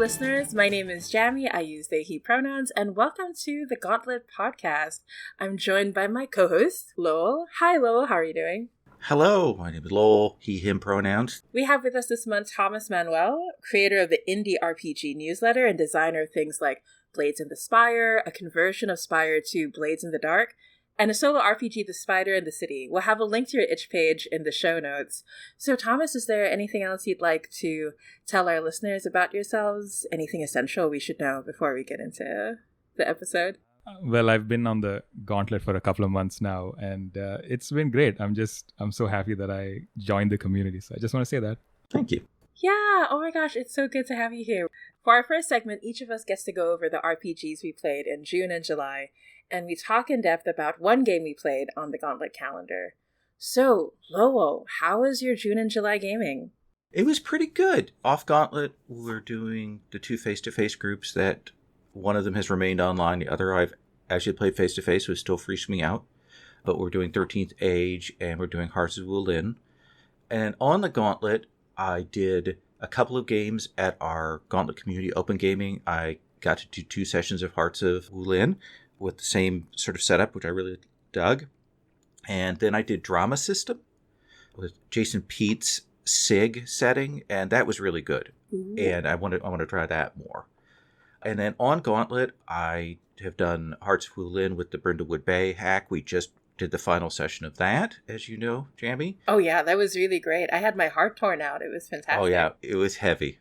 listeners. My name is Jamie. I use they, he pronouns, and welcome to the Gauntlet podcast. I'm joined by my co-host, Lowell. Hi, Lowell. How are you doing? Hello, my name is Lowell, he, him pronouns. We have with us this month Thomas Manuel, creator of the Indie RPG newsletter and designer of things like Blades in the Spire, a conversion of Spire to Blades in the Dark, and a solo RPG, The Spider in the City. We'll have a link to your itch page in the show notes. So, Thomas, is there anything else you'd like to tell our listeners about yourselves? Anything essential we should know before we get into the episode? Well, I've been on the Gauntlet for a couple of months now, and it's been great. I'm so happy that I joined the community. So I just want to say that. Thank you. Yeah, oh my gosh, it's so good to have you here. For our first segment, each of us gets to go over the RPGs we played in June and July, and we talk in depth about one game we played on the Gauntlet calendar. So, Lowell, how was your June and July gaming? It was pretty good. Off Gauntlet, we're doing the two face-to-face groups that one of them has remained online. The other I've actually played face-to-face, so it still freaks me out. But we're doing 13th Age, and we're doing Hearts of Wulin. And on the Gauntlet, I did a couple of games at our Gauntlet Community Open Gaming. I got to do 2 sessions of Hearts of Wulin with the same sort of setup, which I really dug. And then I did Drama System with Jason Pete's SIG setting, and that was really good. Ooh. And I want to try that more. And then on Gauntlet, I have done Hearts of Wulin with the Brindlewood Bay hack. We just did the final session of that, as you know, Jamie. Oh, yeah, that was really great. I had my heart torn out. It was fantastic. Oh, yeah, it was heavy.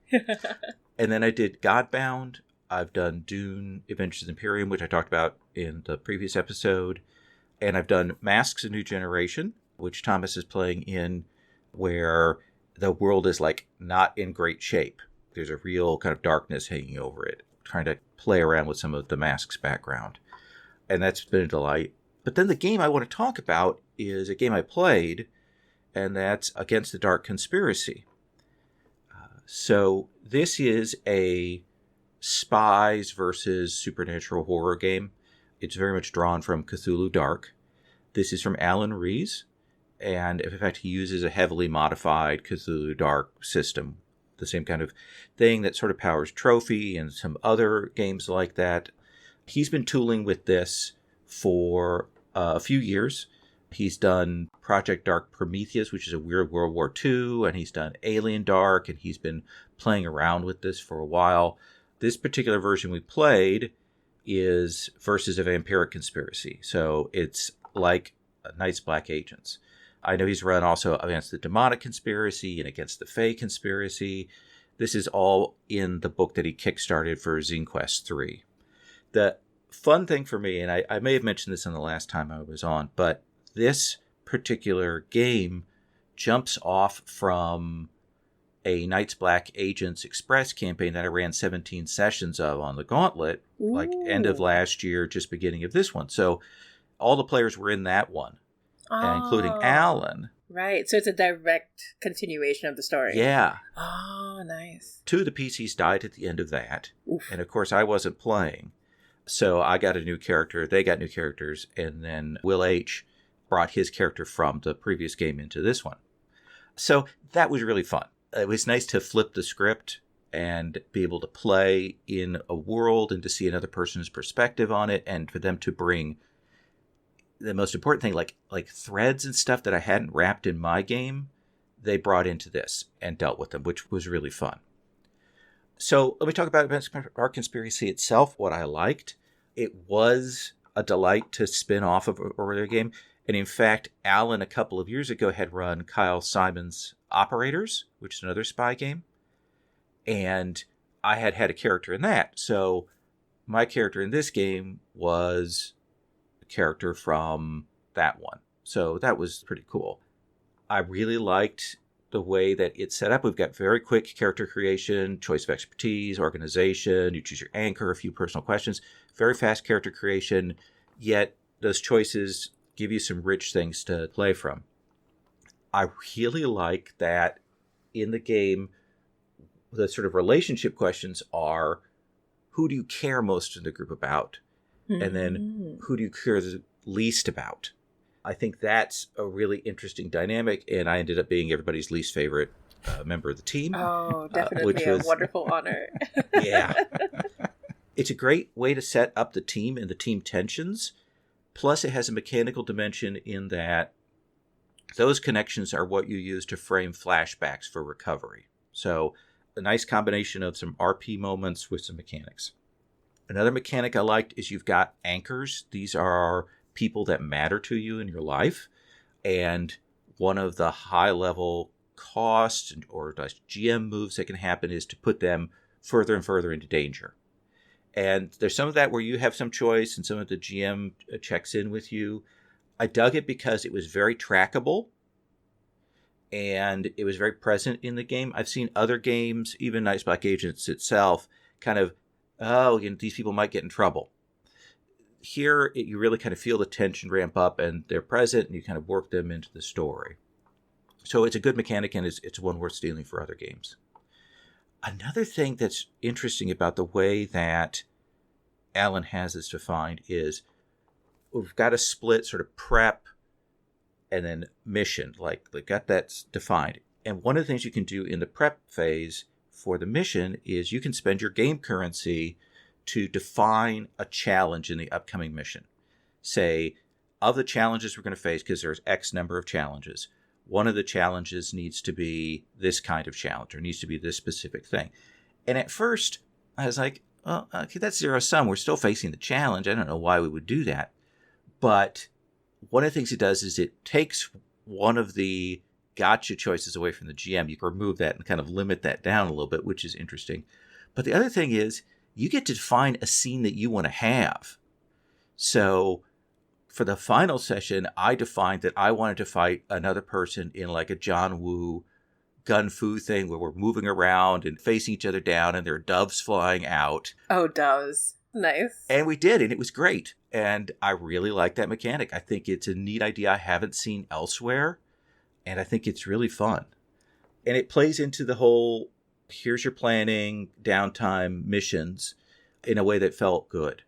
And then I did Godbound. I've done Dune, Adventures of Imperium, which I talked about in the previous episode. And I've done Masks: A New Generation, which Thomas is playing in, where the world is like not in great shape. There's a real kind of darkness hanging over it, trying to play around with some of the Masks background. And that's been a delight. But then the game I want to talk about is a game I played, and that's Against the Dark Conspiracy. So this is a spies versus supernatural horror game. It's very much drawn from Cthulhu Dark. This is from Alan Rees, and in fact he uses a heavily modified Cthulhu Dark system, the same kind of thing that sort of powers Trophy and some other games like that. He's been tooling with this for a few years. He's done Project Dark Prometheus, which is a weird World War II, and he's done Alien Dark, and he's been playing around with this for a while. This particular version we played is versus a vampiric conspiracy. So it's like Night's Black Agents. I know he's run also Against the Demonic Conspiracy and Against the Fae Conspiracy. This is all in the book that he kickstarted for Zine Quest 3. The fun thing for me, and I may have mentioned this in the last time I was on, but this particular game jumps off from a Night's Black Agents Express campaign that I ran 17 sessions of on the Gauntlet, Ooh. Like end of last year, just beginning of this one. So all the players were in that one, including Alan. Right, so it's a direct continuation of the story. Yeah. Oh, nice. 2 of the PCs died at the end of that. Oof. And of course I wasn't playing. So I got a new character, they got new characters, and then Will H. brought his character from the previous game into this one. So that was really fun. It was nice to flip the script and be able to play in a world and to see another person's perspective on it, and for them to bring the most important thing, like threads and stuff that I hadn't wrapped in my game, they brought into this and dealt with them, which was really fun. So let me talk about our conspiracy itself, what I liked. It was a delight to spin off of an earlier game. And in fact, Alan, a couple of years ago, had run Kyle Simon's Operators, which is another spy game. And I had a character in that. So my character in this game was a character from that one. So that was pretty cool. I really liked the way that it's set up. We've got very quick character creation, choice of expertise, organization. You choose your anchor, a few personal questions. Very fast character creation, yet those choices give you some rich things to play from. I really like that in the game, the sort of relationship questions are, who do you care most in the group about? Mm-hmm. And then who do you care the least about? I think that's a really interesting dynamic, and I ended up being everybody's least favorite a member of the team. Oh, definitely which was a wonderful honor. Yeah. It's a great way to set up the team and the team tensions. Plus, it has a mechanical dimension in that those connections are what you use to frame flashbacks for recovery. So, a nice combination of some RP moments with some mechanics. Another mechanic I liked is you've got anchors. These are people that matter to you in your life. And one of the high-level costs or GM moves that can happen is to put them further and further into danger. And there's some of that where you have some choice and some of the GM checks in with you. I dug it because it was very trackable and it was very present in the game. I've seen other games, even Nice Black Agents itself, kind of, these people might get in trouble. Here, you really kind of feel the tension ramp up and they're present and you kind of work them into the story. So it's a good mechanic and it's one worth stealing for other games. Another thing that's interesting about the way that Alan has this defined is we've got a split sort of prep and then mission, like they got that defined. And one of the things you can do in the prep phase for the mission is you can spend your game currency to define a challenge in the upcoming mission. Say, of the challenges we're going to face, because there's X number of challenges, one of the challenges needs to be this kind of challenge or needs to be this specific thing. And at first, I was like, well, okay, that's zero sum. We're still facing the challenge. I don't know why we would do that. But one of the things it does is it takes one of the gotcha choices away from the GM. You can remove that and kind of limit that down a little bit, which is interesting. But the other thing is you get to define a scene that you want to have. So for the final session, I defined that I wanted to fight another person in like a John Woo gun fu thing where we're moving around and facing each other down and there are doves flying out. Oh, doves. Nice. And we did, and it was great. And I really like that mechanic. I think it's a neat idea I haven't seen elsewhere. And I think it's really fun. And it plays into the whole, here's your planning, downtime, missions in a way that felt good.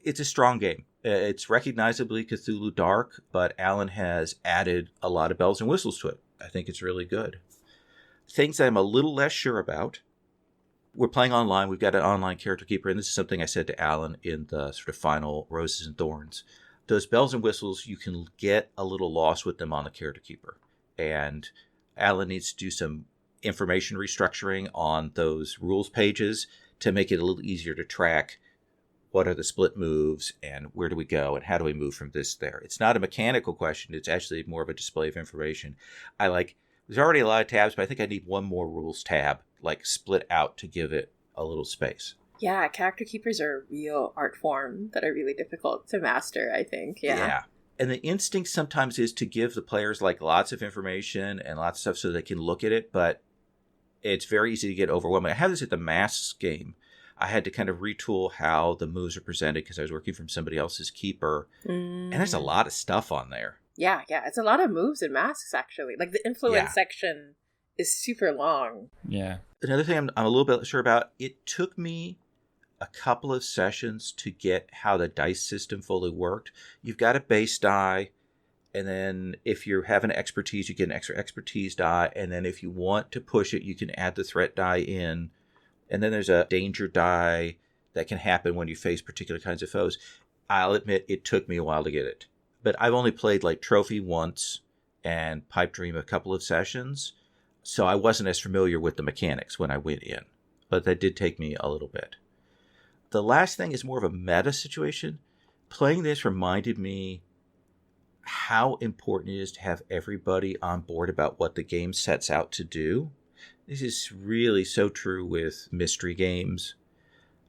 It's a strong game. It's recognizably Cthulhu Dark, but Alan has added a lot of bells and whistles to it. I think it's really good. Things I'm a little less sure about. We're playing online. We've got an online character keeper, and this is something I said to Alan in the sort of final Roses and Thorns. Those bells and whistles, you can get a little lost with them on the character keeper. And Alan needs to do some information restructuring on those rules pages to make it a little easier to track what are the split moves and where do we go and how do we move from this there. It's not a mechanical question. It's actually more of a display of information. There's already a lot of tabs, but I think I need one more rules tab, like split out to give it a little space. Yeah, character keepers are a real art form that are really difficult to master, I think. Yeah. And the instinct sometimes is to give the players like lots of information and lots of stuff so they can look at it, but it's very easy to get overwhelming. I had this at the Masks game. I had to kind of retool how the moves are presented because I was working from somebody else's keeper. And there's a lot of stuff on there. Yeah. It's a lot of moves in Masks, actually. Like the influence section is super long. Yeah. Another thing I'm a little bit sure about, it took me a couple of sessions to get how the dice system fully worked. You've got a base die, and then if you have an expertise, you get an extra expertise die, and then if you want to push it, you can add the threat die in. And then there's a danger die that can happen when you face particular kinds of foes. I'll admit it took me a while to get it. But I've only played like Trophy once and Pipe Dream a couple of sessions, so I wasn't as familiar with the mechanics when I went in. But that did take me a little bit. The last thing is more of a meta situation. Playing this reminded me how important it is to have everybody on board about what the game sets out to do. This is really so true with mystery games.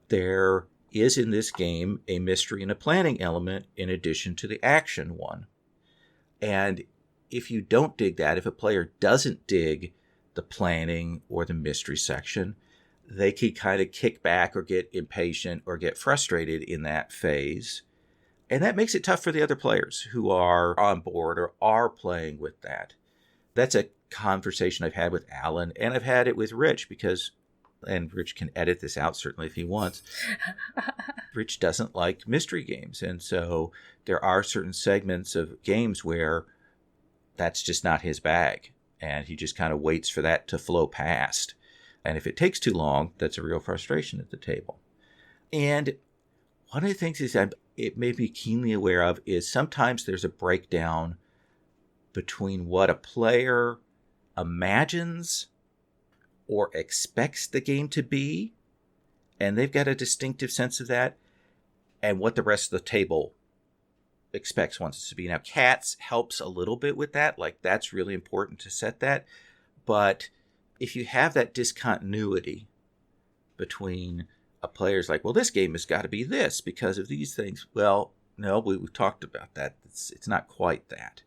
There is in this game a mystery and a planning element in addition to the action one. And if you don't dig that, if a player doesn't dig the planning or the mystery section, they could kind of kick back or get impatient or get frustrated in that phase. And that makes it tough for the other players who are on board or are playing with that. That's a conversation I've had with Alan, and I've had it with Rich and Rich can edit this out certainly if he wants. Rich doesn't like mystery games. And so there are certain segments of games where that's just not his bag. And he just kind of waits for that to flow past. And if it takes too long, that's a real frustration at the table. And one of the things is that it made me keenly aware of is sometimes there's a breakdown between what a player imagines or expects the game to be, and they've got a distinctive sense of that, and what the rest of the table expects wants it to be. Now, Cats helps a little bit with that. Like, that's really important to set that. But if you have that discontinuity between a player's like, well, this game has got to be this because of these things. Well, no, we've talked about that. It's not quite that.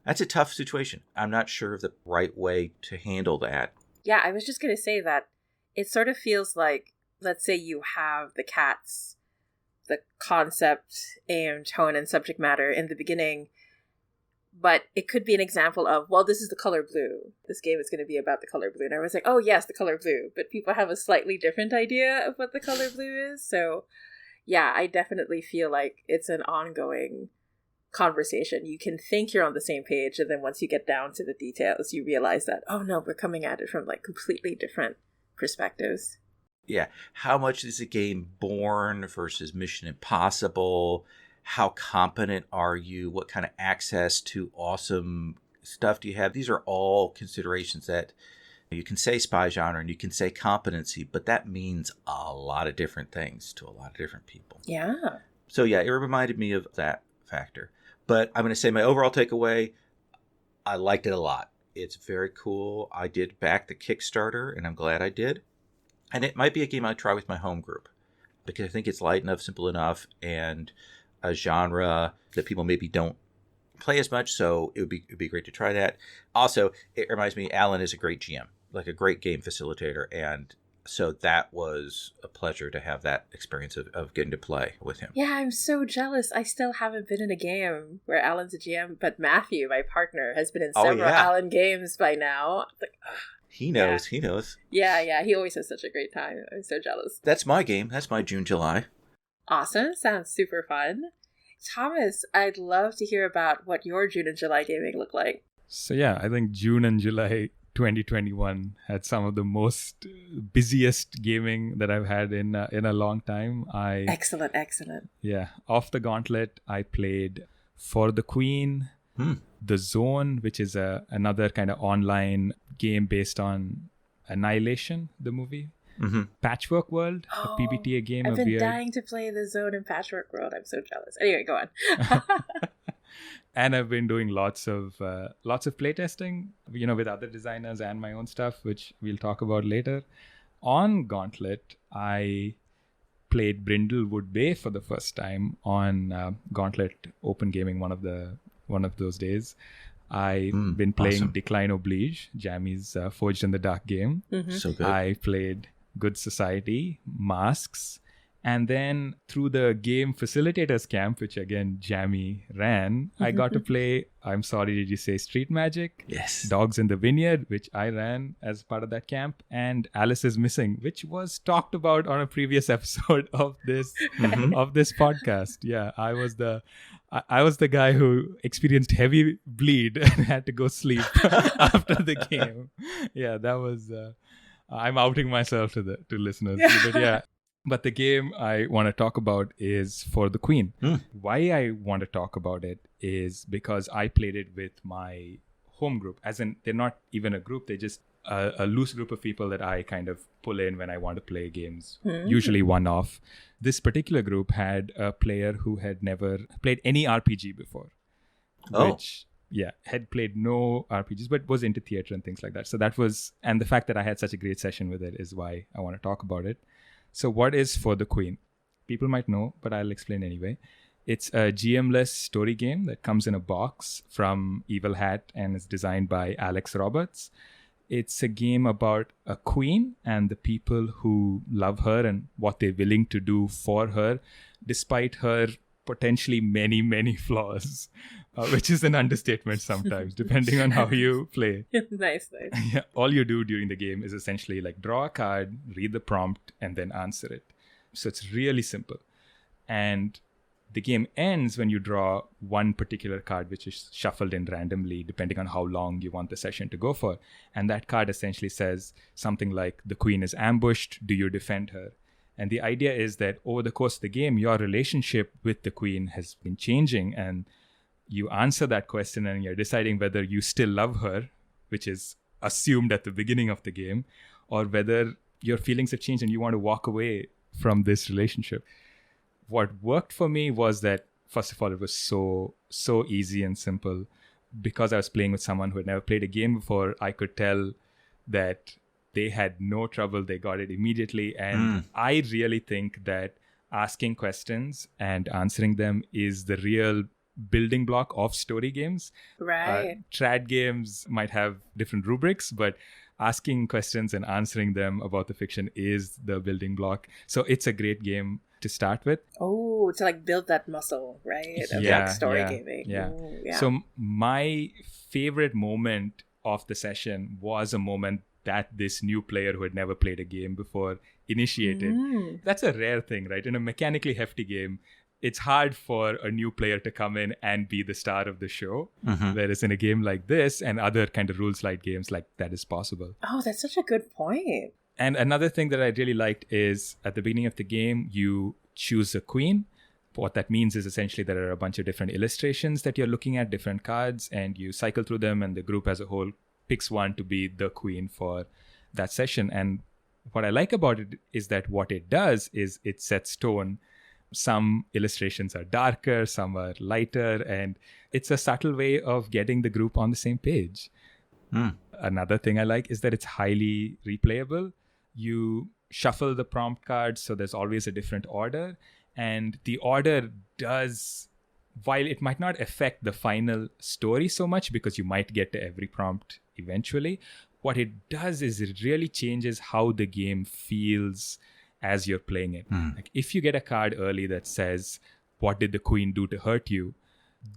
That's a tough situation. I'm not sure of the right way to handle that. Yeah, I was just going to say that it sort of feels like, let's say you have the Cats, the concept, aim, tone, and subject matter in the beginning, but it could be an example of, well, this is the color blue. This game is going to be about the color blue. And I was like, oh, yes, the color blue. But people have a slightly different idea of what the color blue is. So, yeah, I definitely feel like it's an ongoing conversation. You can think you're on the same page, and then once you get down to the details, you realize that, oh, no, we're coming at it from like completely different perspectives. Yeah. How much is a game Born versus Mission Impossible? How competent are you? What kind of access to awesome stuff do you have? These are all considerations that you can say spy genre and you can say competency, but that means a lot of different things to a lot of different people. Yeah. So yeah, it reminded me of that factor. But I'm going to say my overall takeaway, I liked it a lot. It's very cool. I did back the Kickstarter, and I'm glad I did. And it might be a game I'd try with my home group because I think it's light enough, simple enough, and a genre that people maybe don't play as much. So it'd be great to try that. Also, it reminds me, Alan is a great GM, like a great game facilitator. And so that was a pleasure to have that experience of getting to play with him. Yeah, I'm so jealous. I still haven't been in a game where Alan's a GM, but Matthew, my partner, has been in several Alan games by now. It's like, ugh. He knows. Yeah. He always has such a great time. I'm so jealous. That's my game. That's my June, July. Awesome. Sounds super fun. Thomas, I'd love to hear about what your June and July gaming look like. So yeah, I think June and July 2021 had some of the most busiest gaming that I've had in a long time. Excellent. Yeah. Off the gauntlet, I played For the Queen, The Zone, which is another kind of online game based on Annihilation, the movie. Mm-hmm. Patchwork World, a PBTA game. I've been dying to play The Zone in Patchwork World. I'm so jealous. Anyway, go on. And I've been doing lots of playtesting, with other designers and my own stuff, which we'll talk about later. On Gauntlet, I played Brindlewood Bay for the first time on Gauntlet Open Gaming, one of those days. I've been playing awesome. Decline Oblige, Jamie's Forged in the Dark game. Mm-hmm. So good. I played Good Society, Masks, and then through the game facilitators camp, which again Jamie ran, I got to play I'm Sorry Did You Say Street Magic? Yes. Dogs in the Vineyard, which I ran as part of that camp, and Alice is Missing, which was talked about on a previous episode of this of this podcast. Yeah, I was the guy who experienced heavy bleed and had to go sleep after the game. Yeah, that was I'm outing myself to listeners. But yeah. But the game I want to talk about is For the Queen. Why I want to talk about it is because I played it with my home group. As in, they're not even a group. They're just a loose group of people that I kind of pull in when I want to play games, usually one-off. This particular group had a player who had never played any RPG before. Which, yeah, had played no RPGs, but was into theater and things like that. So that was, and the fact that I had such a great session with it is why I want to talk about it. So what is For the Queen? People might know, but I'll explain anyway. It's a GM-less story game that comes in a box from Evil Hat and is designed by Alex Roberts. It's a game about a queen and the people who love her and what they're willing to do for her, despite her potentially many, many flaws, which is an understatement sometimes, depending on how you play. Nice. Yeah, all you do during the game is essentially like draw a card, read the prompt, and then answer it. So it's really simple. And the game ends when you draw one particular card, which is shuffled in randomly depending on how long you want the session to go for. And that card essentially says something like, the queen is ambushed, do you defend her? And the idea is that over the course of the game, your relationship with the queen has been changing, and you answer that question and you're deciding whether you still love her, which is assumed at the beginning of the game, or whether your feelings have changed and you want to walk away from this relationship. What worked for me was that, first of all, it was so easy and simple. Because I was playing with someone who had never played a game before, I could tell that they had no trouble. They got it immediately. And I really think that asking questions and answering them is the real building block of story games. Right. Trad games might have different rubrics, but asking questions and answering them about the fiction is the building block. So it's a great game to start with. Oh, to like build that muscle, right? Of Yeah, like story yeah, gaming. yeah. Ooh, yeah. So my favorite moment of the session was a moment that this new player who had never played a game before initiated. That's a rare thing, right? In a mechanically hefty game, it's hard for a new player to come in and be the star of the show. Whereas in a game like this and other kind of rules light games, like, that is possible. Oh, that's such a good point. And another thing that I really liked is at the beginning of the game, you choose a queen. What that means is essentially there are a bunch of different illustrations that you're looking at, different cards, and you cycle through them, and the group as a whole picks one to be the queen for that session. And what I like about it is that what it does is it sets tone. Some illustrations are darker, some are lighter, and it's a subtle way of getting the group on the same page. Another thing I like is that it's highly replayable. You shuffle the prompt cards, so there's always a different order. And the order does, while it might not affect the final story so much because you might get to every prompt eventually, what it does is it really changes how the game feels as you're playing it. Like, if you get a card early that says, what did the queen do to hurt you?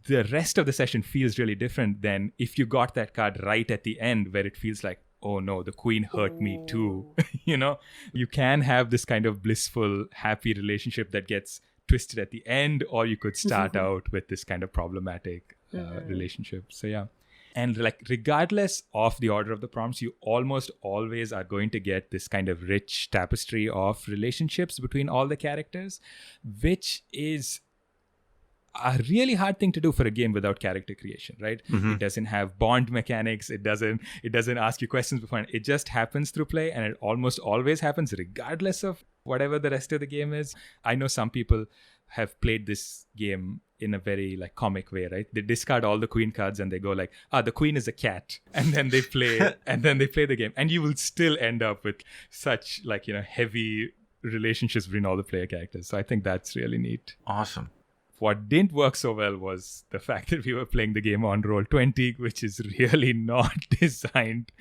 The rest of the session feels really different than if you got that card right at the end, where it feels like, oh no, the queen hurt me too. You know, you can have this kind of blissful, happy relationship that gets twisted at the end, or you could start out with this kind of problematic relationship. So yeah. And like, regardless of the order of the prompts, you almost always are going to get this kind of rich tapestry of relationships between all the characters, which is a really hard thing to do for a game without character creation, right? It doesn't have bond mechanics. It doesn't ask you questions beforehand. It just happens through play, and it almost always happens regardless of whatever the rest of the game is. I know some people have played this game in a very like comic way, right? They discard all the queen cards and they go like, the queen is a cat, and then they play the game, and you will still end up with such like, heavy relationships between all the player characters. So I think that's really neat. Awesome. What didn't work so well was the fact that we were playing the game on Roll20, which is really not designed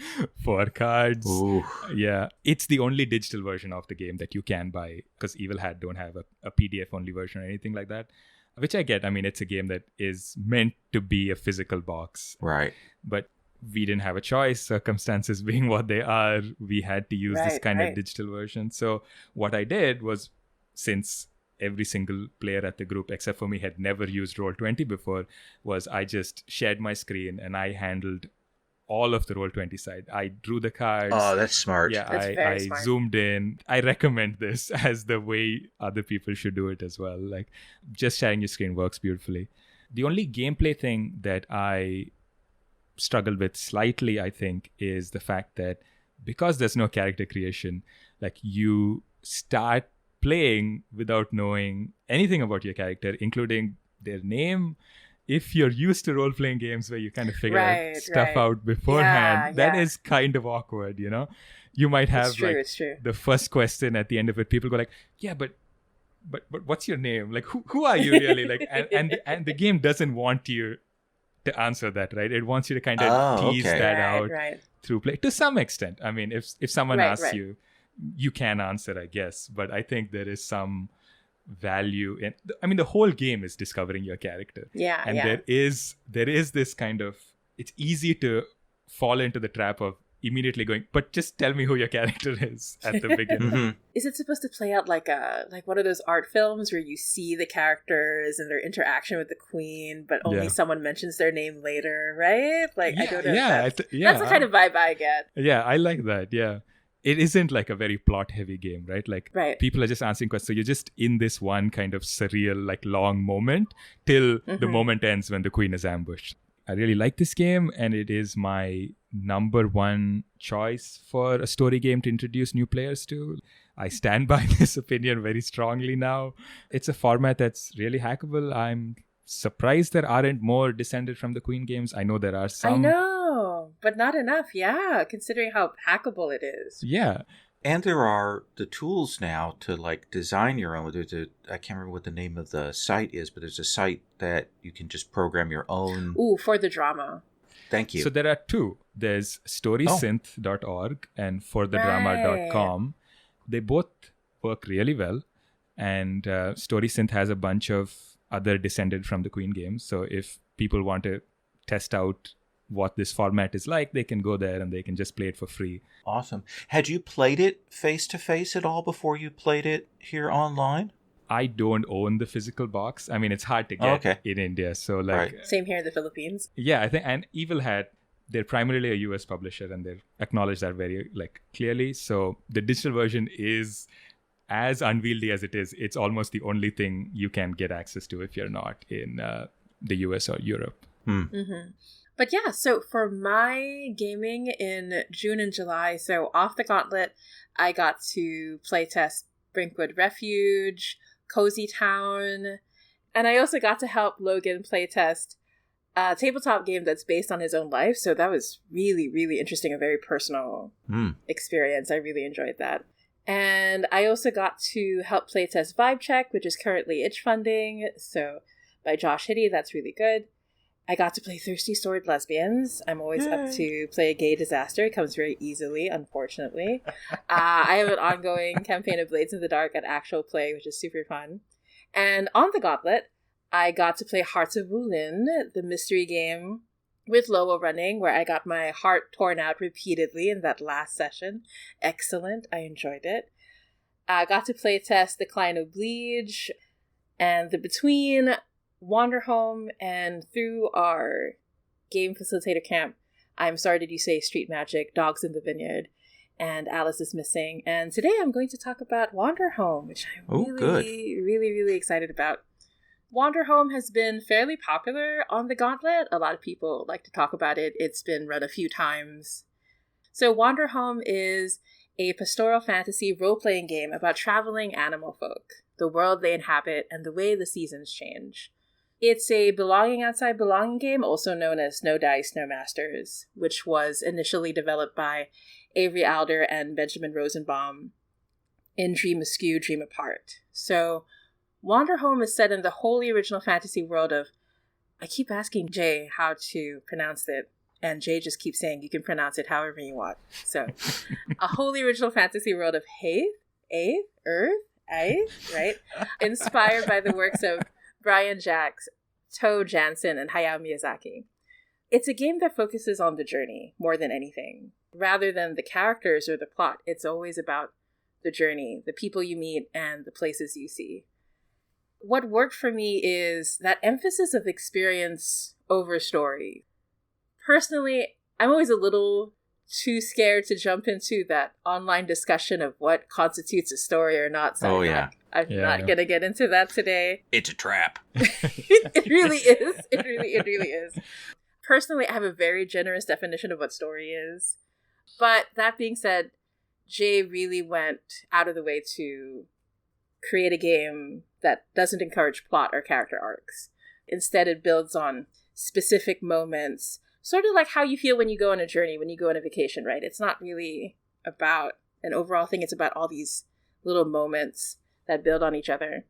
for cards. Ooh. Yeah, it's the only digital version of the game that you can buy, because Evil Hat don't have a PDF only version or anything like that, which I get. I mean, it's a game that is meant to be a physical box. Right. But we didn't have a choice, circumstances being what they are. We had to use this kind of digital version. So what I did was, since every single player at the group except for me had never used Roll20 before, was I just shared my screen and I handled all of the Roll20 side. I drew the cards. Oh, that's smart. Yeah, I smart. Zoomed in. I recommend this as the way other people should do it as well. Like, just sharing your screen works beautifully. The only gameplay thing that I struggled with slightly, I think, is the fact that because there's no character creation, like, you start playing without knowing anything about your character, including their name. If you're used to role-playing games where you kind of figure stuff out beforehand, that is kind of awkward, You might have the first question at the end of it, people go like, yeah, but what's your name? Like, who are you really? Like, and the game doesn't want you to answer that, right? It wants you to kind of tease that out through play to some extent. I mean, if someone asks you, you can answer, I guess, but I think there is some value in, I mean, the whole game is discovering your character. And there is this kind of, it's easy to fall into the trap of immediately going, but just tell me who your character is at the beginning. Mm-hmm. Is it supposed to play out like one of those art films where you see the characters and their interaction with the queen, but only someone mentions their name later, right? Like, I don't know. That's the kind of vibe I get. Yeah, I like that. Yeah. It isn't like a very plot heavy game, right? Like people are just answering questions. So you're just in this one kind of surreal, like long moment till the moment ends when the queen is ambushed. I really like this game, and it is my number one choice for a story game to introduce new players to. I stand by this opinion very strongly now. It's a format that's really hackable. I'm surprised there aren't more Descended from the Queen games. I know there are some. I know, but not enough, considering how hackable it is. Yeah. And there are the tools now to like design your own. I can't remember what the name of the site is, but there's a site that you can just program your own. Ooh, for the drama. Thank you. So there are two. There's storysynth.org and forthedrama.com. They both work really well. And Storysynth has a bunch of other Descended from the Queen games. So if people want to test out what this format is like, they can go there and they can just play it for free. Awesome. Had you played it face-to-face at all before you played it here online? I don't own the physical box. I mean, it's hard to get in India. So Same here in the Philippines. Yeah, I think, and Evil Hat, they're primarily a US publisher and they acknowledge that very clearly. So the digital version is as unwieldy as it is. It's almost the only thing you can get access to if you're not in the US or Europe. But yeah, so for my gaming in June and July, so off the gauntlet, I got to playtest Brinkwood Refuge, Cozy Town, and I also got to help Logan playtest a tabletop game that's based on his own life. So that was really, really interesting, a very personal experience. I really enjoyed that. And I also got to help playtest Vibe Check, which is currently itch funding, so by Josh Hiddy, that's really good. I got to play Thirsty Sword Lesbians. I'm always up to play a gay disaster. It comes very easily, unfortunately. I have an ongoing campaign of Blades in the Dark at Actual Play, which is super fun. And on the gauntlet, I got to play Hearts of Wulin, the mystery game with Lowell running, where I got my heart torn out repeatedly in that last session. Excellent. I enjoyed it. I got to play test Decline Oblige and The Between, Wanderhome, and through our game facilitator camp, I'm Sorry Did You Say Street Magic, Dogs in the Vineyard, and Alice is Missing. And today I'm going to talk about Wanderhome, which I'm really excited about. Wanderhome has been fairly popular on the Gauntlet. A lot of people like to talk about it. It's been run a few times. So Wanderhome is a pastoral fantasy role-playing game about traveling animal folk, the world they inhabit, and the way the seasons change. It's a belonging outside belonging game, also known as No Dice, No Masters, which was initially developed by Avery Alder and Benjamin Rosenbaum in Dream Askew, Dream Apart. So Wanderhome is set in the wholly original fantasy world of, I keep asking Jay how to pronounce it, and Jay just keeps saying you can pronounce it however you want. So, a wholly original fantasy world of Haith, right? Inspired by the works of Brian Jacques, Toe Jansen, and Hayao Miyazaki. It's a game that focuses on the journey more than anything. Rather than the characters or the plot, it's always about the journey, the people you meet, and the places you see. What worked for me is that emphasis of experience over story. Personally, I'm always a little too scared to jump into that online discussion of what constitutes a story or not. So I'm not going to get into that today. It's a trap. It really is. It really is. Personally, I have a very generous definition of what story is. But that being said, Jay really went out of the way to create a game that doesn't encourage plot or character arcs. Instead, it builds on specific moments, sort of like how you feel when you go on a journey, when you go on a vacation, right? It's not really about an overall thing. It's about all these little moments that build on each other.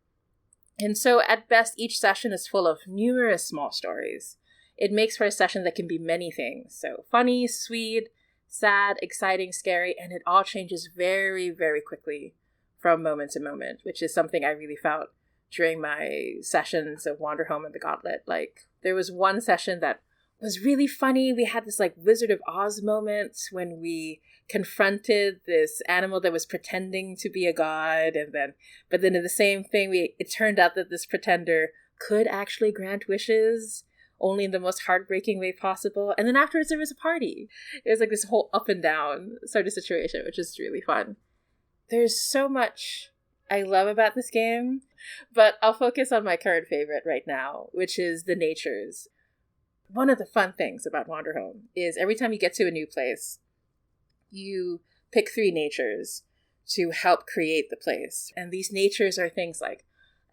And so at best, each session is full of numerous small stories. It makes for a session that can be many things. So funny, sweet, sad, exciting, scary, and it all changes very, very quickly from moment to moment, which is something I really felt during my sessions of Wanderhome and the Gauntlet. Like, there was one session that was really funny. We had this like Wizard of Oz moment when we confronted this animal that was pretending to be a god, but then in the same thing, it turned out that this pretender could actually grant wishes, only in the most heartbreaking way possible. And then afterwards, there was a party. It was like this whole up and down sort of situation, which is really fun. There's so much I love about this game, but I'll focus on my current favorite right now, which is the natures. One of the fun things about Wanderhome is every time you get to a new place, you pick 3 natures to help create the place. And these natures are things like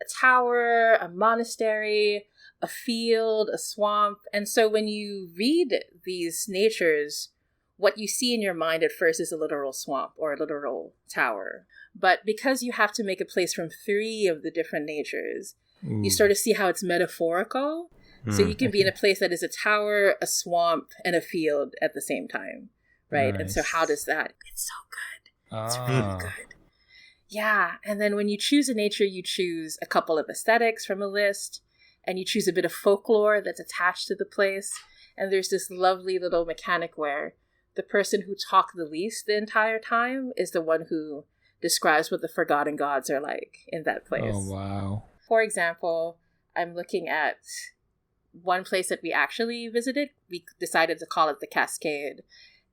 a tower, a monastery, a field, a swamp. And so when you read these natures, what you see in your mind at first is a literal swamp or a literal tower. But because you have to make a place from 3 of the different natures, you sort of see how it's metaphorical. So you can be in a place that is a tower, a swamp, and a field at the same time, right? Nice. And so how does that? It's so good. It's really good. Yeah, and then when you choose a nature, you choose a couple of aesthetics from a list, and you choose a bit of folklore that's attached to the place. And there's this lovely little mechanic where the person who talked the least the entire time is the one who describes what the forgotten gods are like in that place. Oh, wow. For example, I'm looking at one place that we actually visited. We decided to call it the Cascade,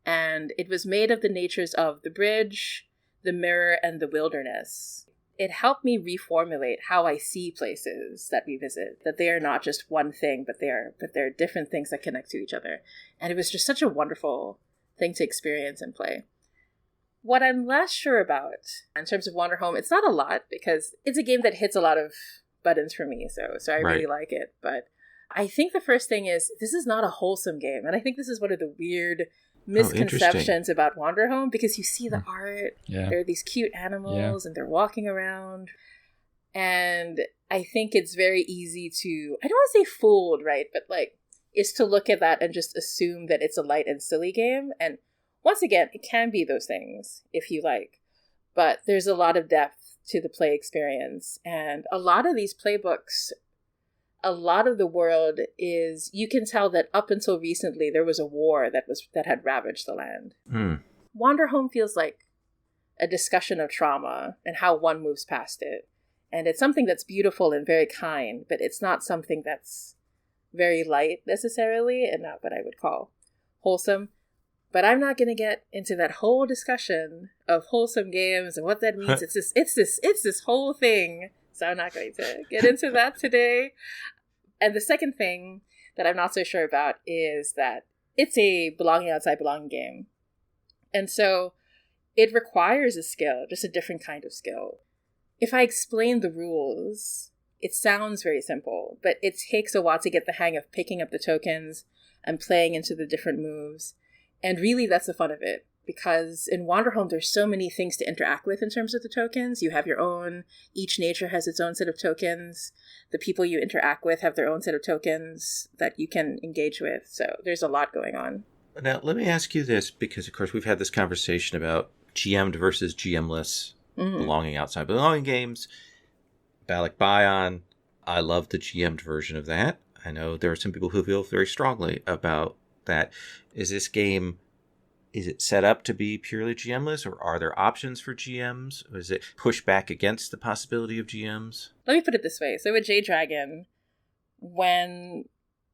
and it was made of the natures of the bridge, the mirror, and the wilderness. It helped me reformulate how I see places that we visit, that they are not just one thing, but they're different things that connect to each other. And it was just such a wonderful thing to experience and play. What I'm less sure about in terms of Wanderhome, it's not a lot because it's a game that hits a lot of buttons for me, so I really like it. But I think the first thing is this is not a wholesome game, and I think this is one of the weird misconceptions about Wanderhome, because you see the art, there are these cute animals, and they're walking around, and I think it's very easy to, I don't want to say fooled, right, but like, is to look at that and just assume that it's a light and silly game, and once again, it can be those things if you like, but there's a lot of depth to the play experience, and a lot of these playbooks, a lot of the world is, you can tell that up until recently there was a war that had ravaged the land. Wanderhome feels like a discussion of trauma and how one moves past it, and it's something that's beautiful and very kind, but it's not something that's very light necessarily, and not what I would call wholesome. But I'm not going to get into that whole discussion of wholesome games and what that means. It's this whole thing. So I'm not going to get into that today. And the second thing that I'm not so sure about is that it's a belonging outside belonging game. And so it requires a skill, just a different kind of skill. If I explain the rules, it sounds very simple, but it takes a while to get the hang of picking up the tokens and playing into the different moves. And really, that's the fun of it. Because in Wanderhome, there's so many things to interact with in terms of the tokens. You have your own. Each nature has its own set of tokens. The people you interact with have their own set of tokens that you can engage with. So there's a lot going on. Now, let me ask you this, because, of course, we've had this conversation about GM'd versus GM-less belonging outside belonging games. Balik Bayan, I love the GM'd version of that. I know there are some people who feel very strongly about that. Is this game... Is it set up to be purely GM-less, or are there options for GMs? Or is it push back against the possibility of GMs? Let me put it this way. So with J-Dragon, when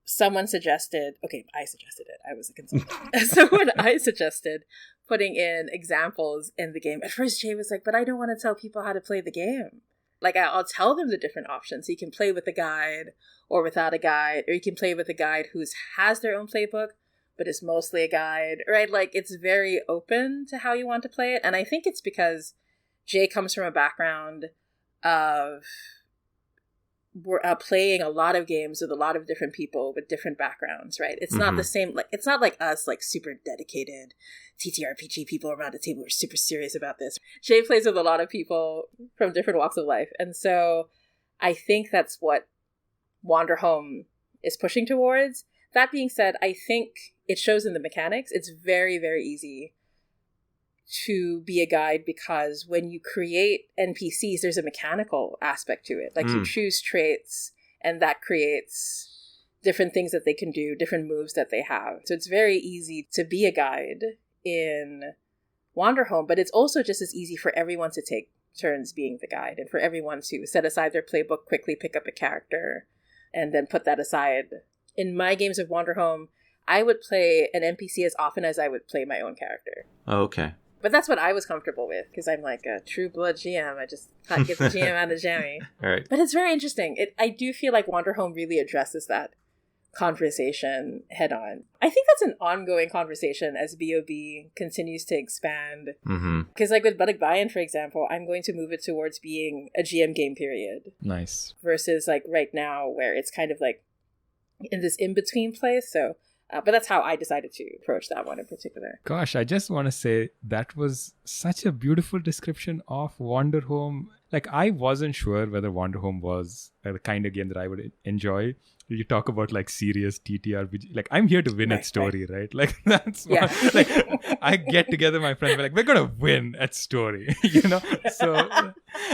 someone suggested... Okay, I suggested it. I was a consultant. So when I suggested putting in examples in the game, at first Jay was like, but I don't want to tell people how to play the game. Like, I'll tell them the different options. So you can play with a guide or without a guide, or you can play with a guide who has their own playbook, but it's mostly a guide, right? Like, it's very open to how you want to play it. And I think it's because Jay comes from a background of playing a lot of games with a lot of different people with different backgrounds, right? It's not the same, like, it's not like us, like, super dedicated TTRPG people around the table who are super serious about this. Jay plays with a lot of people from different walks of life. And so I think that's what Wanderhome is pushing towards. That being said, I think it shows in the mechanics. It's very, very easy to be a guide, because when you create NPCs, there's a mechanical aspect to it. Like, you choose traits, and that creates different things that they can do, different moves that they have. So it's very easy to be a guide in Wanderhome, but it's also just as easy for everyone to take turns being the guide and for everyone to set aside their playbook, quickly pick up a character, and then put that aside. In my games of Wanderhome, I would play an NPC as often as I would play my own character. Oh, okay. But that's what I was comfortable with, because I'm like a true blood GM. I just can't get the GM out of jammy. All right. But it's very interesting. I do feel like Wanderhome really addresses that conversation head on. I think that's an ongoing conversation as BOB continues to expand. Because like with Budak Bayan, for example, I'm going to move it towards being a GM game period. Nice. Versus like right now where it's kind of like in this in-between place. So but that's how I decided to approach that one in particular. Gosh, I just want to say that was such a beautiful description of Wanderhome. Like, I wasn't sure whether Wanderhome was the kind of game that I would enjoy. You talk about like serious TTRPG. Like, I'm here to win at story, right? Like, that's like I get together my friends. We're like, we're gonna win at story, you know. So,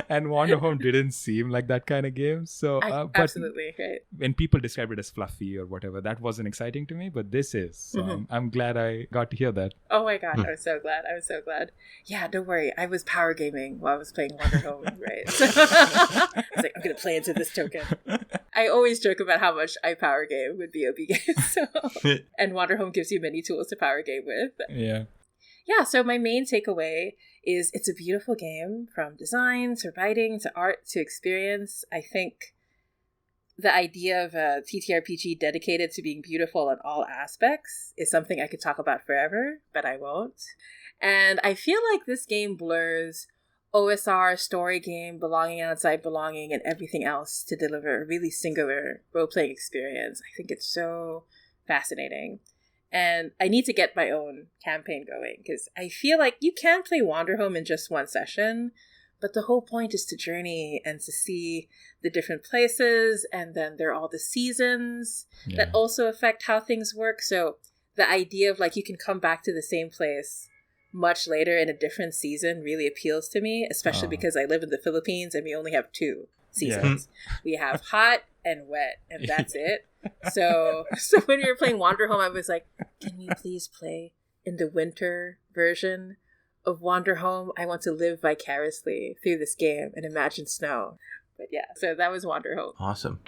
and Wanderhome didn't seem like that kind of game. So, but absolutely right. When people describe it as fluffy or whatever, that wasn't exciting to me. But this is. So I'm glad I got to hear that. Oh my god, I was so glad. I was so glad. Yeah, don't worry. I was power gaming while I was playing Wanderhome, right? So, I was like, I'm gonna play into this token. I always joke about how much I power game with BOB games. So. And Wanderhome gives you many tools to power game with. Yeah, so my main takeaway is it's a beautiful game, from design to writing to art to experience. I think the idea of a TTRPG dedicated to being beautiful in all aspects is something I could talk about forever, but I won't. And I feel like this game blurs OSR, story game, belonging outside belonging, and everything else to deliver a really singular role-playing experience. I think it's so fascinating. And I need to get my own campaign going, because I feel like you can play Wanderhome in just one session, but the whole point is to journey and to see the different places, and then there are all the seasons that also affect how things work. So the idea of like you can come back to the same place much later in a different season really appeals to me, especially because I live in the Philippines and we only have 2 seasons. We have hot and wet, and that's it. So when we were playing Wanderhome, I was like, can you please play in the winter version of Wanderhome? I want to live vicariously through this game and imagine snow. But yeah, so that was Wanderhome. Awesome.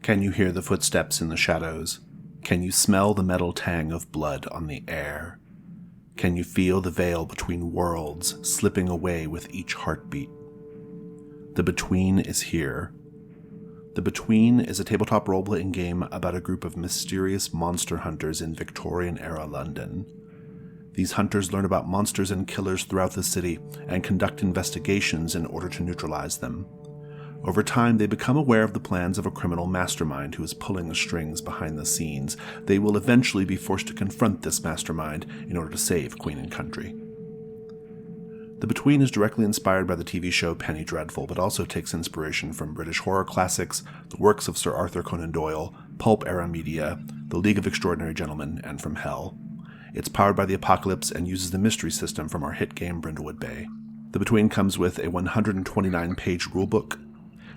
Can you hear the footsteps in the shadows? Can you smell the metal tang of blood on the air? Can you feel the veil between worlds slipping away with each heartbeat? The Between is here. The Between is a tabletop role-playing game about a group of mysterious monster hunters in Victorian-era London. These hunters learn about monsters and killers throughout the city and conduct investigations in order to neutralize them. Over time, they become aware of the plans of a criminal mastermind who is pulling the strings behind the scenes. They will eventually be forced to confront this mastermind in order to save Queen and Country. The Between is directly inspired by the TV show Penny Dreadful, but also takes inspiration from British horror classics, the works of Sir Arthur Conan Doyle, pulp-era media, The League of Extraordinary Gentlemen, and from Hell. It's powered by the Apocalypse and uses the mystery system from our hit game Brindlewood Bay. The Between comes with a 129-page rulebook,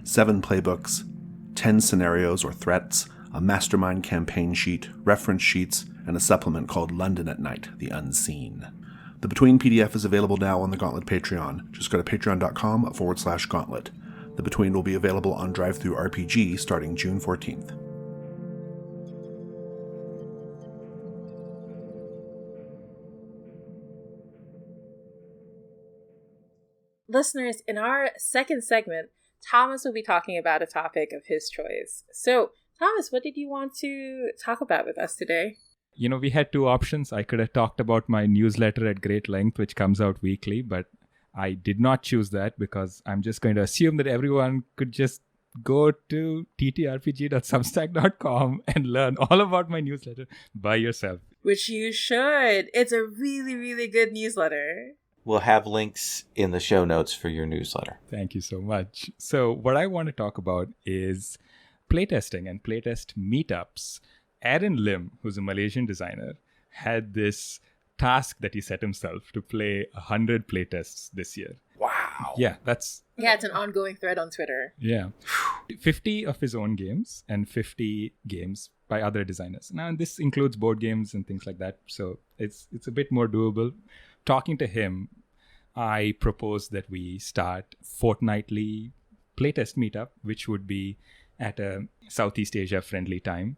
7 playbooks, 10 scenarios or threats, a mastermind campaign sheet, reference sheets, and a supplement called London at Night, The Unseen. The Between PDF is available now on the Gauntlet Patreon. Just go to patreon.com/gauntlet. The Between will be available on DriveThruRPG starting June 14th. Listeners, in our second segment, Thomas will be talking about a topic of his choice. So, Thomas, what did you want to talk about with us today? You know, we had 2 options. I could have talked about my newsletter at great length, which comes out weekly, but I did not choose that because I'm just going to assume that everyone could just go to ttrpg.substack.com and learn all about my newsletter by yourself. Which you should. It's a really, really good newsletter. We'll have links in the show notes for your newsletter. Thank you so much. So what I want to talk about is playtesting and playtest meetups. Aaron Lim, who's a Malaysian designer, had this task that he set himself to play 100 playtests this year. Wow. Yeah, that's... Yeah, it's an ongoing thread on Twitter. Yeah. 50 of his own games and 50 games by other designers. Now, this includes board games and things like that. So it's a bit more doable. Talking to him, I propose that we start fortnightly playtest meetup, which would be at a Southeast Asia friendly time.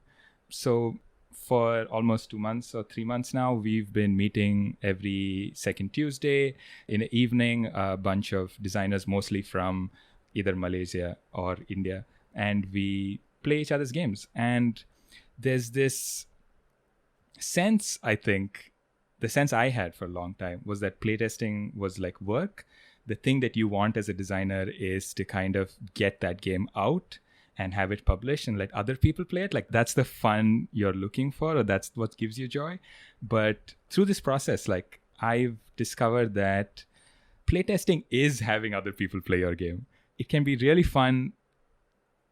So for almost 2 months or 3 months now, we've been meeting every second Tuesday in the evening, a bunch of designers, mostly from either Malaysia or India, and we play each other's games. And there's this sense, I think, the sense I had for a long time was that playtesting was like work. The thing that you want as a designer is to kind of get that game out and have it published and let other people play it. Like that's the fun you're looking for, or that's what gives you joy. But through this process, like I've discovered that playtesting is having other people play your game. It can be really fun.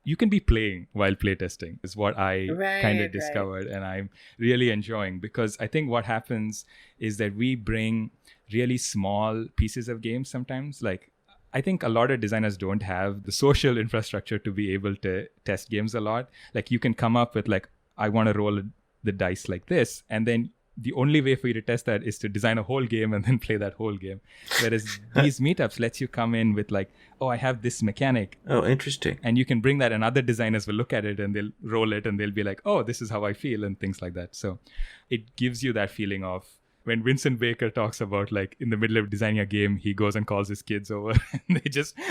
You can be playing while playtesting is what I kind of discovered, and I'm really enjoying, because I think what happens is that we bring really small pieces of games sometimes. Like I think a lot of designers don't have the social infrastructure to be able to test games a lot. Like you can come up with like, I want to roll the dice like this, and then the only way for you to test that is to design a whole game and then play that whole game. Whereas these meetups lets you come in with like, oh, I have this mechanic. Oh, interesting. And you can bring that, and other designers will look at it and they'll roll it and they'll be like, oh, this is how I feel, and things like that. So it gives you that feeling of when Vincent Baker talks about like in the middle of designing a game, he goes and calls his kids over and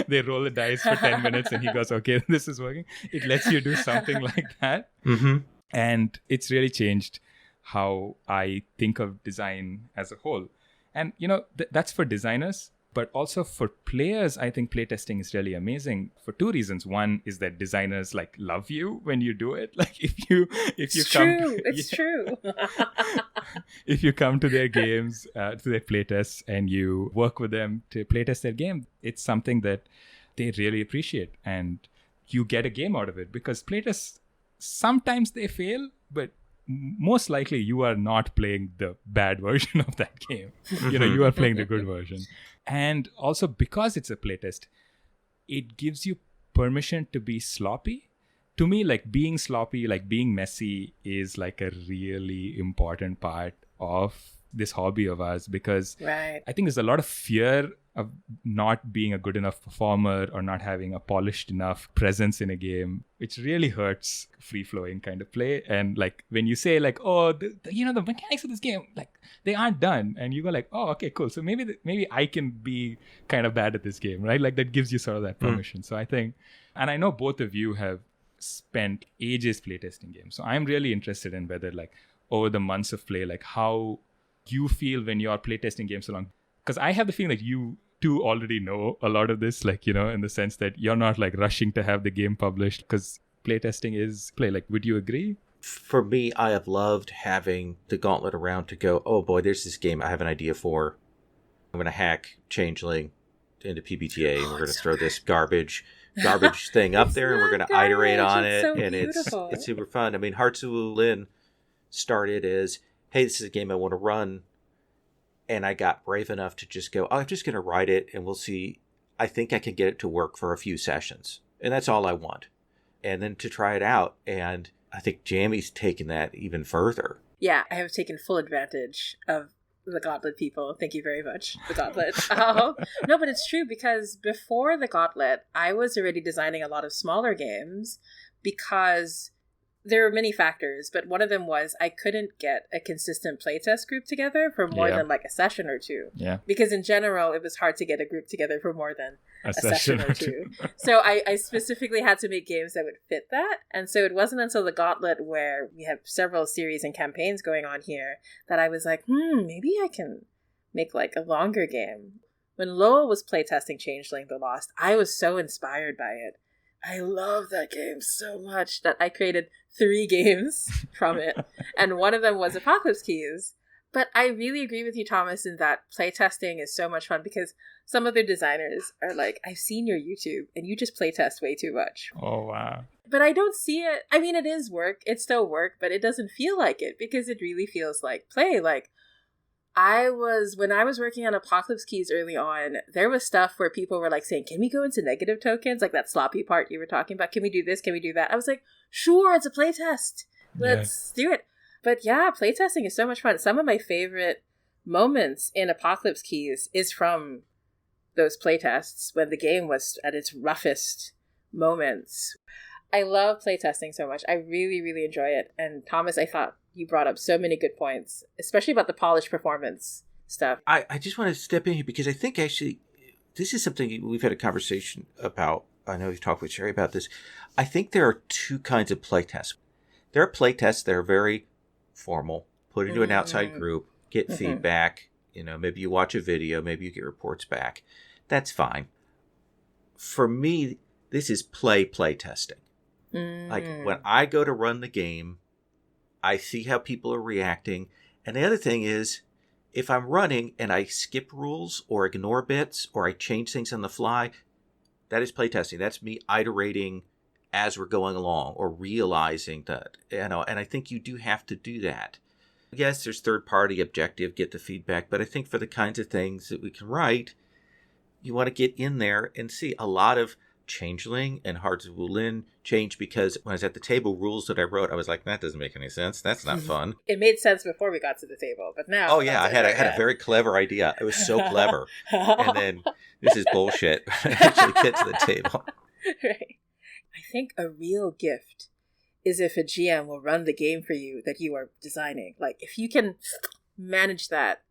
they roll the dice for 10 minutes and he goes, okay, this is working. It lets you do something like that. Mm-hmm. And it's really changed how I think of design as a whole. And, you know, that's for designers, but also for players. I think playtesting is really amazing for two reasons. One is that designers like love you when you do it. Like if you It's true. If you come to their games, to their playtests, and you work with them to playtest their game, it's something that they really appreciate, and you get a game out of it, because playtests, sometimes they fail, but most likely you are not playing the bad version of that game. You know, you are playing the good version. And also because it's a playtest, it gives you permission to be sloppy. To me, like being sloppy, like being messy is like a really important part of this hobby of ours, because I think there's a lot of fear of not being a good enough performer or not having a polished enough presence in a game, which really hurts free-flowing kind of play. And like when you say like, oh, the mechanics of this game, like they aren't done, and you go like, oh, okay, cool, so maybe I can be kind of bad at this game, right? Like that gives you sort of that permission. So I think, and I know both of you have spent ages playtesting games, so I'm really interested in whether like over the months of play, like how you feel when you're playtesting games along. Because I have the feeling that you two already know a lot of this, like, you know, in the sense that you're not like rushing to have the game published, because playtesting is play. Like, would you agree? For me, I have loved having the gauntlet around to go, oh boy, there's this game I have an idea for. I'm going to hack Changeling into PBTA, and we're going to throw this garbage thing up there, and we're going to iterate on it, so and beautiful. it's super fun. I mean, Hartsu Lin started as, hey, this is a game I want to run. And I got brave enough to just go, oh, I'm just going to write it, and we'll see. I think I can get it to work for a few sessions. And that's all I want. And then to try it out. And I think Jammy's taken that even further. Yeah, I have taken full advantage of the Gauntlet people. Thank you very much, the Gauntlet. No, but it's true, because before the Gauntlet, I was already designing a lot of smaller games, because there were many factors, but one of them was I couldn't get a consistent playtest group together for more than like a session or two. Yeah. Because in general, it was hard to get a group together for more than a session or two. So So I specifically had to make games that would fit that. And so it wasn't until the Gauntlet, where we have several series and campaigns going on here, that I was like, maybe I can make like a longer game. When Lowell was playtesting Changeling the Lost, I was so inspired by it. I love that game so much that I created 3 games from it. And one of them was Apocalypse Keys. But I really agree with you, Thomas, in that playtesting is so much fun, because some other designers are like, I've seen your YouTube and you just playtest way too much. Oh, wow. But I don't see it. I mean, it is work. It's still work, but it doesn't feel like it, because it really feels like play. Like, When I was working on Apocalypse Keys early on, there was stuff where people were like saying, can we go into negative tokens? Like that sloppy part you were talking about. Can we do this? Can we do that? I was like, sure, it's a playtest. Let's do it. But yeah, playtesting is so much fun. Some of my favorite moments in Apocalypse Keys is from those playtests when the game was at its roughest moments. I love playtesting so much. I really, really enjoy it. And Thomas, I thought you brought up so many good points, especially about the polished performance stuff. I just want to step in here because I think actually this is something we've had a conversation about. I know you've talked with Sherry about this. I think there are two kinds of playtests. There are playtests that are very formal, put into an outside group, get feedback. You know, maybe you watch a video, maybe you get reports back. That's fine. For me, this is play testing. Like when I go to run the game, I see how people are reacting. And the other thing is, if I'm running and I skip rules or ignore bits or I change things on the fly, that is playtesting. That's me iterating as we're going along or realizing that, you know, and I think you do have to do that. Yes, there's third-party objective, get the feedback, but I think for the kinds of things that we can write, you want to get in there and see a lot of Changeling and Hearts of Wulin changed because when I was at the table, rules that I wrote, I was like, that doesn't make any sense. That's not fun. It made sense before we got to the table, but now... Oh, yeah, I had a very clever idea. It was so clever. And then, this is bullshit. I actually get to the table. Right. I think a real gift is if a GM will run the game for you that you are designing. Like, if you can manage that,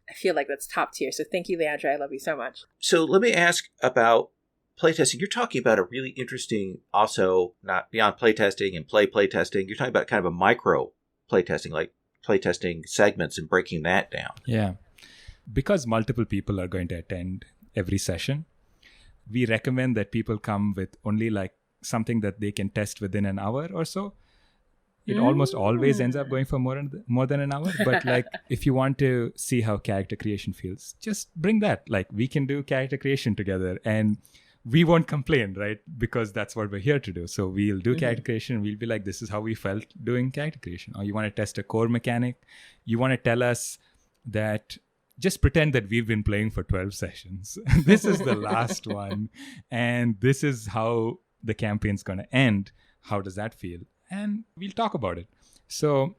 I feel like that's top tier. So thank you, Leandra. I love you so much. So let me ask about playtesting. You're talking about a really interesting, also not beyond playtesting and playtesting. You're talking about kind of a micro playtesting, like playtesting segments and breaking that down. Yeah. Because multiple people are going to attend every session, we recommend that people come with only like something that they can test within an hour or so. It almost always ends up going for more than an hour. But like, if you want to see how character creation feels, just bring that. Like, we can do character creation together and we won't complain, right? Because that's what we're here to do. So we'll do character creation. We'll be like, this is how we felt doing character creation. Or you want to test a core mechanic. You want to tell us that, just pretend that we've been playing for 12 sessions. This is the last one. And this is how the campaign's going to end. How does that feel? And we'll talk about it. So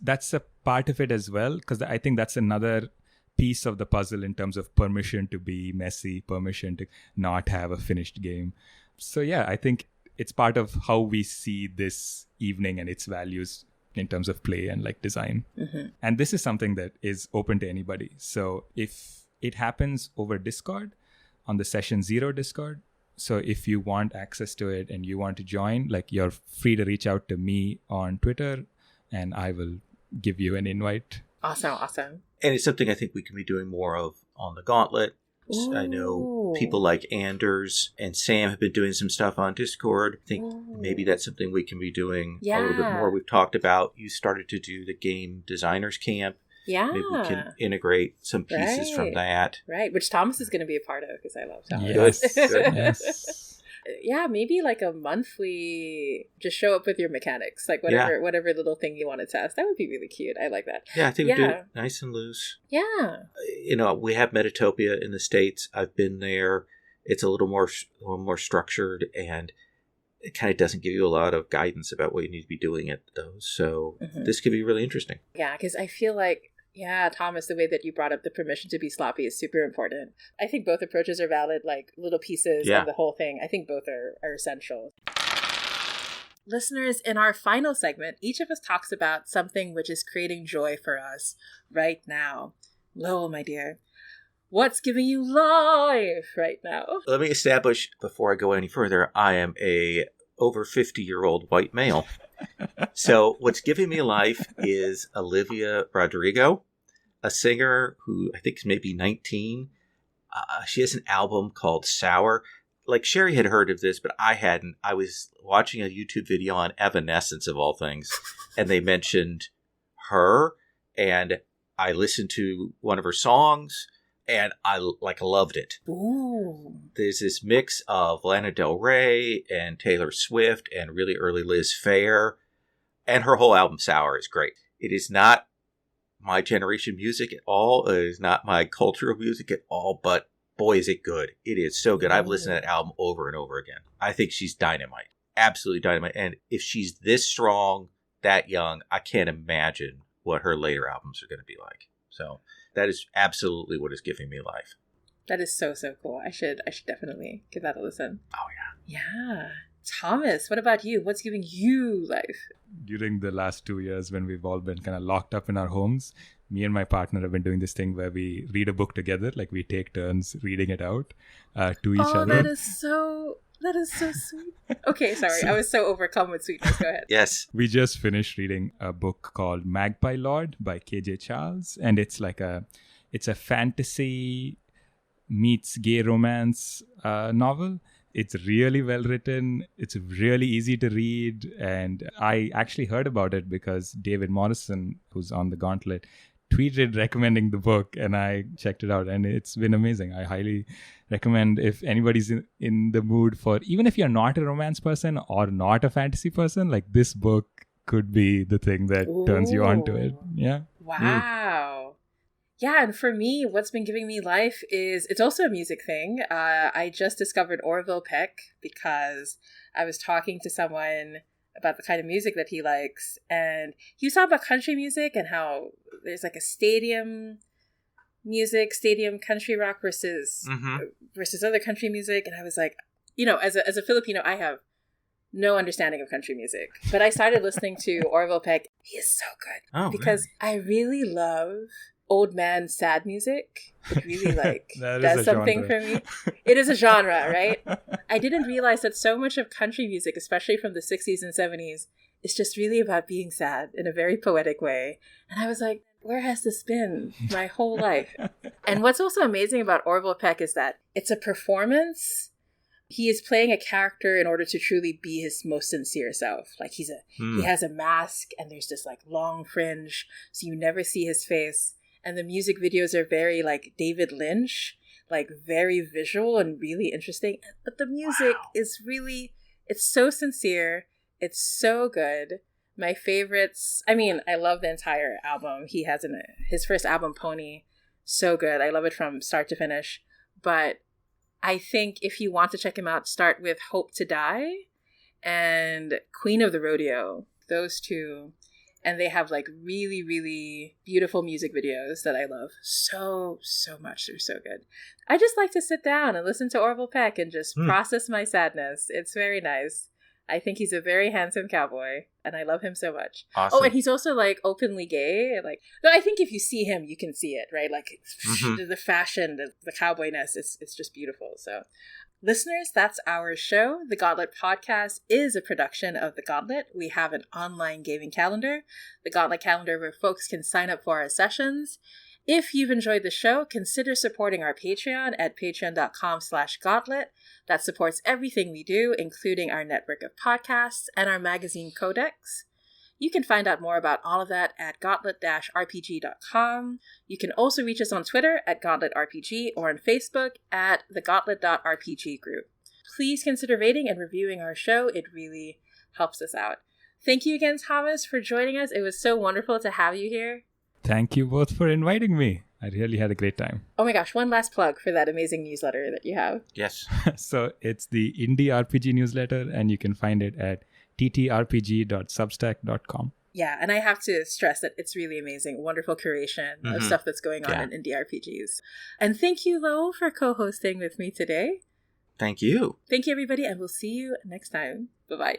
that's a part of it as well, because I think that's another piece of the puzzle in terms of permission to be messy, permission to not have a finished game. So yeah, I think it's part of how we see this evening and its values in terms of play and like design. And this is something that is open to anybody. So if it happens over Discord, on the Session Zero Discord, so if you want access to it and you want to join, like, you're free to reach out to me on Twitter and I will give you an invite. Awesome. And it's something I think we can be doing more of on the Gauntlet. Ooh. I know people like Anders and Sam have been doing some stuff on Discord. I think maybe that's something we can be doing a little bit more. We've talked about, you started to do the Game Designers Camp. Yeah. Maybe we can integrate some pieces from that. Right, which Thomas is going to be a part of because I love Thomas. Yes. Good. Yes. Yeah, maybe like a monthly, just show up with your mechanics, like whatever little thing you want to test. That would be really cute. I like that. Yeah, I think we do it nice and loose. Yeah. You know, we have Metatopia in the States. I've been there. It's a little more structured, and it kind of doesn't give you a lot of guidance about what you need to be doing at those. So this could be really interesting. Yeah, because I feel like, Thomas, the way that you brought up the permission to be sloppy is super important. I think both approaches are valid, like little pieces of the whole thing. I think both are essential. Listeners, in our final segment, each of us talks about something which is creating joy for us right now. Lowell, my dear, what's giving you life right now? Let me establish, before I go any further, I am a over 50-year-old white male. So what's giving me life is Olivia Rodrigo, a singer who I think is maybe 19. She has an album called Sour. Like, Sherry had heard of this, but I hadn't. I was watching a YouTube video on Evanescence, of all things, and they mentioned her, and I listened to one of her songs, and I loved it. Ooh. There's this mix of Lana Del Rey and Taylor Swift and really early Liz Phair. And her whole album, Sour, is great. It is not my generation music at all. It is not my cultural music at all, but boy, is it good. It is so good. I've listened to that album over and over again. I think she's dynamite. Absolutely dynamite. And if she's this strong, that young, I can't imagine what her later albums are going to be like. So that is absolutely what is giving me life. That is so cool. I should definitely give that a listen. Oh, yeah. Yeah. Thomas, what about you? What's giving you life? During the last 2 years when we've all been kind of locked up in our homes, me and my partner have been doing this thing where we read a book together, like we take turns reading it out to each other. That is so sweet. Okay, sorry. I was so overcome with sweetness. Go ahead. Yes. We just finished reading a book called Magpie Lord by KJ Charles, and it's a fantasy meets gay romance novel. It's really well written. It's really easy to read. And I actually heard about it because David Morrison, who's on the Gauntlet, tweeted recommending the book, and I checked it out, and it's been amazing. I highly recommend if anybody's in the mood for, even if you're not a romance person or not a fantasy person, like this book could be the thing that turns you on to it. Yeah. Wow. Yeah, and for me, what's been giving me life is, it's also a music thing. I just discovered Orville Peck because I was talking to someone about the kind of music that he likes, and he was talking about country music and how there's like a stadium country rock versus other country music. And I was like, as a Filipino, I have no understanding of country music, but I started listening to Orville Peck. He is so good because I really love old man sad music. It really does something for me. It is a genre, right? I didn't realize that so much of country music, especially from the 60s and 70s, is just really about being sad in a very poetic way. And I was like, where has this been my whole life? And what's also amazing about Orville Peck is that it's a performance. He is playing a character in order to truly be his most sincere self. Like he has a mask, and there's this like long fringe, so you never see his face. And the music videos are very like David Lynch, like very visual and really interesting. But the music is really, it's so sincere. It's so good. My favorites, I love the entire album. He has his first album, Pony, so good. I love it from start to finish. But I think if you want to check him out, start with Hope to Die and Queen of the Rodeo. Those two. And they have like really, really beautiful music videos that I love so much. They're so good. I just like to sit down and listen to Orville Peck and just process my sadness. It's very nice. I think he's a very handsome cowboy, and I love him so much. Awesome. Oh, and he's also like openly gay. Like, no, I think if you see him, you can see it, right? Like the fashion, the cowboyness, it's just beautiful. So, listeners, that's our show. The Gauntlet Podcast is a production of The Gauntlet. We have an online gaming calendar, the Gauntlet Calendar, where folks can sign up for our sessions. If you've enjoyed the show, consider supporting our Patreon at patreon.com/gauntlet. That supports everything we do, including our network of podcasts and our magazine codex. You can find out more about all of that at gauntlet-rpg.com. You can also reach us on Twitter at GauntletRPG or on Facebook at the Gauntlet.rpg group. Please consider rating and reviewing our show. It really helps us out. Thank you again, Thomas, for joining us. It was so wonderful to have you here. Thank you both for inviting me. I really had a great time. Oh my gosh, one last plug for that amazing newsletter that you have. Yes. So it's the Indie RPG newsletter, and you can find it at ttrpg.substack.com. Yeah, and I have to stress that it's really amazing. Wonderful curation of stuff that's going on in indie RPGs. And thank you, Lo, for co-hosting with me today. Thank you. Thank you, everybody, and we'll see you next time. Bye-bye.